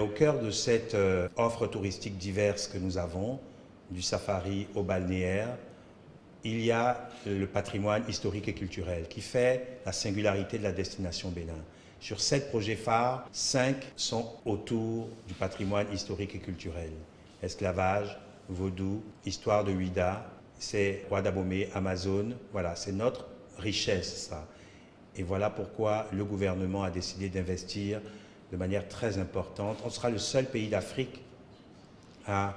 Au cœur de cette offre touristique diverse que nous avons, du safari au balnéaire, il y a le patrimoine historique et culturel qui fait la singularité de la destination Bénin. Sur 7 projets phares, 5 sont autour du patrimoine historique et culturel. Esclavage, vaudou, histoire de Ouida, c'est Roi d'Abomey, Amazone, voilà, c'est notre richesse ça. Et voilà pourquoi le gouvernement a décidé d'investir de manière très importante. On sera le seul pays d'Afrique à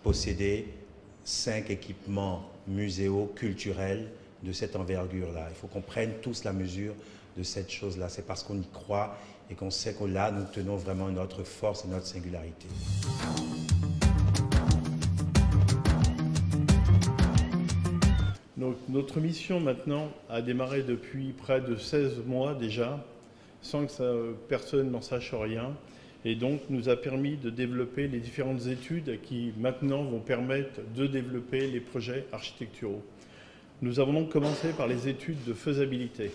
posséder 5 équipements muséaux culturels de cette envergure-là. Il faut qu'on prenne tous la mesure de cette chose-là. C'est parce qu'on y croit et qu'on sait que là, nous tenons vraiment notre force et notre singularité. Donc, notre mission maintenant a démarré depuis près de 16 mois déjà, sans que personne n'en sache rien, et donc nous a permis de développer les différentes études qui maintenant vont permettre de développer les projets architecturaux. Nous avons donc commencé par les études de faisabilité,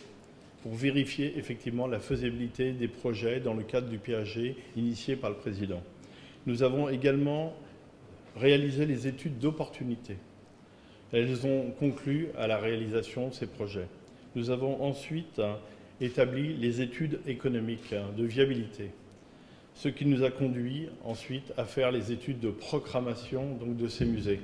pour vérifier effectivement la faisabilité des projets dans le cadre du PAG initié par le président. Nous avons également réalisé les études d'opportunité. Elles ont conclu à la réalisation de ces projets. Nous avons ensuite établi les études économiques de viabilité, ce qui nous a conduit ensuite à faire les études de programmation donc, de ces musées.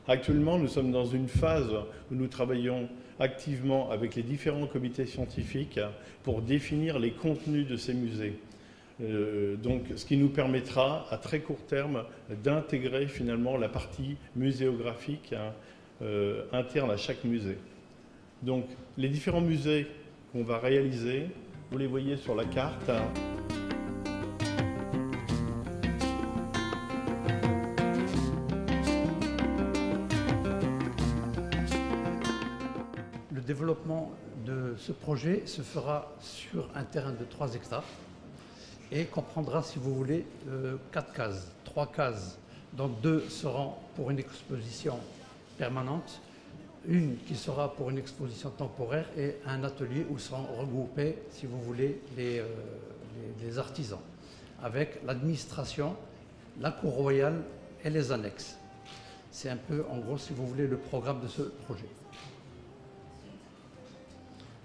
Actuellement, nous sommes dans une phase où nous travaillons activement avec les différents comités scientifiques pour définir les contenus de ces musées. Donc, ce qui nous permettra à très court terme d'intégrer finalement la partie muséographique interne à chaque musée. Donc, les différents musées qu'on va réaliser, vous les voyez sur la carte. Le développement de ce projet se fera sur un terrain de 3 hectares et comprendra, si vous voulez, 4 cases, 3 cases. Donc 2 seront pour une exposition permanente, une qui sera pour une exposition temporaire et un atelier où seront regroupés, si vous voulez, les artisans, avec l'administration, la cour royale et les annexes. C'est un peu, en gros, si vous voulez, le programme de ce projet.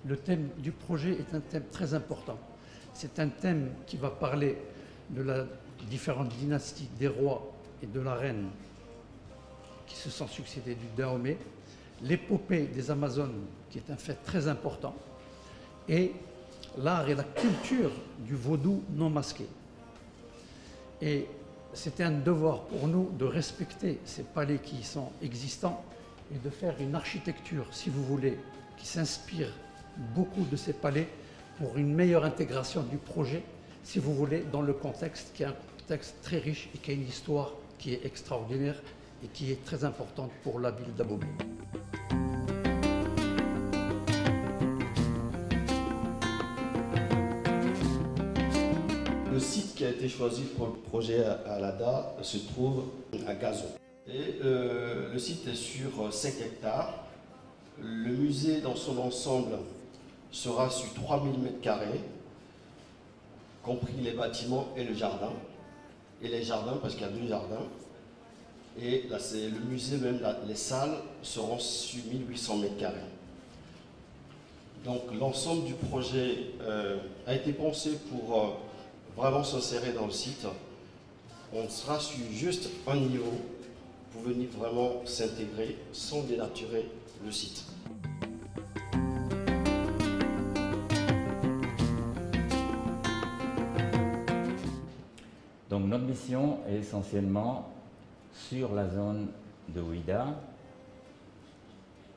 Le thème du projet est un thème très important. C'est un thème qui va parler de la différente dynastie des rois et de la reine qui se sont succédés du Dahomey, l'épopée des Amazones, qui est un fait très important, et l'art et la culture du vaudou non masqué. Et c'était un devoir pour nous de respecter ces palais qui sont existants et de faire une architecture, si vous voulez, qui s'inspire beaucoup de ces palais pour une meilleure intégration du projet, si vous voulez, dans le contexte qui est un contexte très riche et qui a une histoire qui est extraordinaire et qui est très importante pour la ville d'Abomey. Le site qui a été choisi pour le projet à l'ADA se trouve à Gazon. Et le site est sur 5 hectares. Le musée dans son ensemble sera sur 3000 m², compris les bâtiments et le jardin. Et les jardins, parce qu'il y a 2 jardins. Et là, c'est le musée même, les salles seront sur 1800 m². Donc l'ensemble du projet a été pensé pour vraiment s'insérer dans le site. On sera sur juste un niveau pour venir vraiment s'intégrer sans dénaturer le site. Donc notre mission est essentiellement sur la zone de Ouida,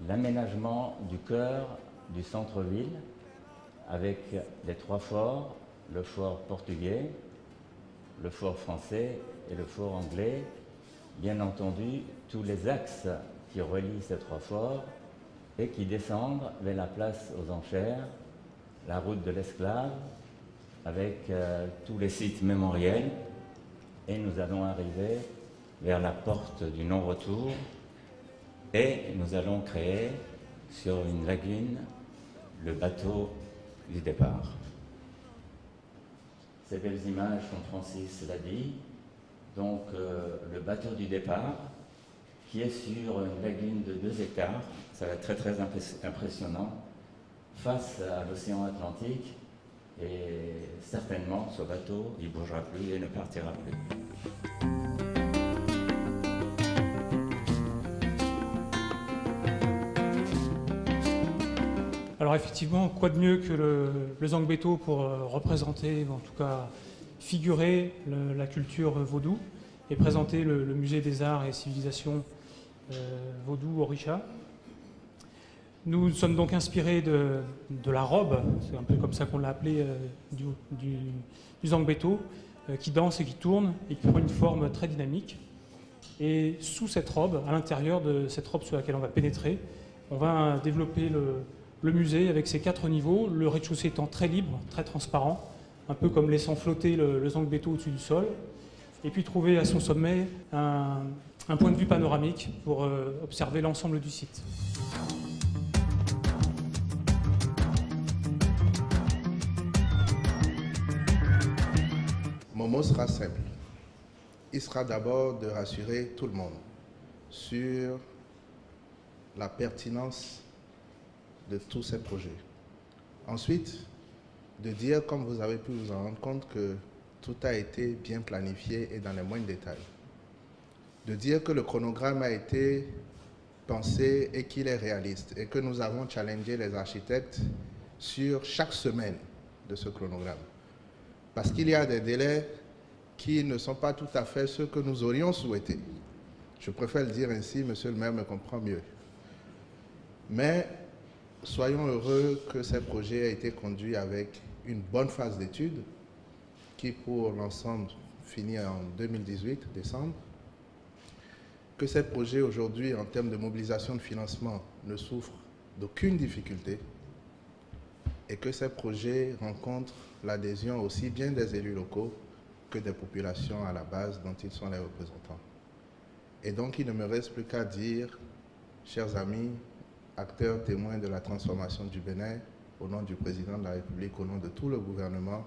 l'aménagement du cœur du centre-ville avec les 3 forts, le fort portugais, le fort français et le fort anglais. Bien entendu, tous les axes qui relient ces 3 forts et qui descendent vers la place aux enchères, la route de l'Esclave, avec tous les sites mémoriels. Et nous allons arriver vers la porte du non-retour et nous allons créer sur une lagune le bateau du départ. ces belles images, comme Francis l'a dit. Donc le bateau du départ, qui est sur une lagune de 2 hectares, ça va être très très impressionnant, face à l'océan Atlantique, et certainement ce bateau, il ne bougera plus et ne partira plus. Alors effectivement, quoi de mieux que le Zangbeto pour représenter, ou en tout cas figurer la culture vaudou et présenter le musée des arts et civilisations vaudou Orisha. Nous sommes donc inspirés de la robe, c'est un peu comme ça qu'on l'a appelé, du Zangbeto, qui danse et qui tourne et qui prend une forme très dynamique. Et sous cette robe, à l'intérieur de cette robe sur laquelle on va pénétrer, on va développer le musée avec ses 4 niveaux, le rez-de-chaussée étant très libre, très transparent, un peu comme laissant flotter le Zangbeto au-dessus du sol, et puis trouver à son sommet un point de vue panoramique pour observer l'ensemble du site. Mon mot sera simple. Il sera d'abord de rassurer tout le monde sur la pertinence de tous ces projets. Ensuite, de dire, comme vous avez pu vous en rendre compte, que tout a été bien planifié et dans les moindres détails. De dire que le chronogramme a été pensé et qu'il est réaliste et que nous avons challengé les architectes sur chaque semaine de ce chronogramme. Parce qu'il y a des délais qui ne sont pas tout à fait ceux que nous aurions souhaités. Je préfère le dire ainsi, monsieur le maire me comprend mieux. Mais soyons heureux que ces projets aient été conduits avec une bonne phase d'étude qui, pour l'ensemble, finit en 2018, décembre. Que ces projets, aujourd'hui, en termes de mobilisation de financement, ne souffrent d'aucune difficulté et que ces projets rencontrent l'adhésion aussi bien des élus locaux que des populations à la base dont ils sont les représentants. Et donc, il ne me reste plus qu'à dire, chers amis, acteurs témoins de la transformation du Bénin, au nom du président de la République, au nom de tout le gouvernement,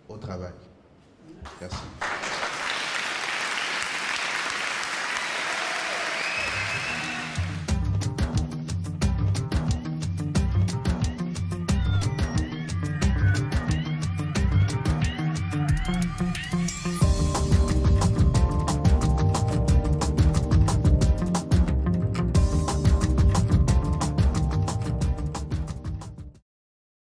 au travail. Merci.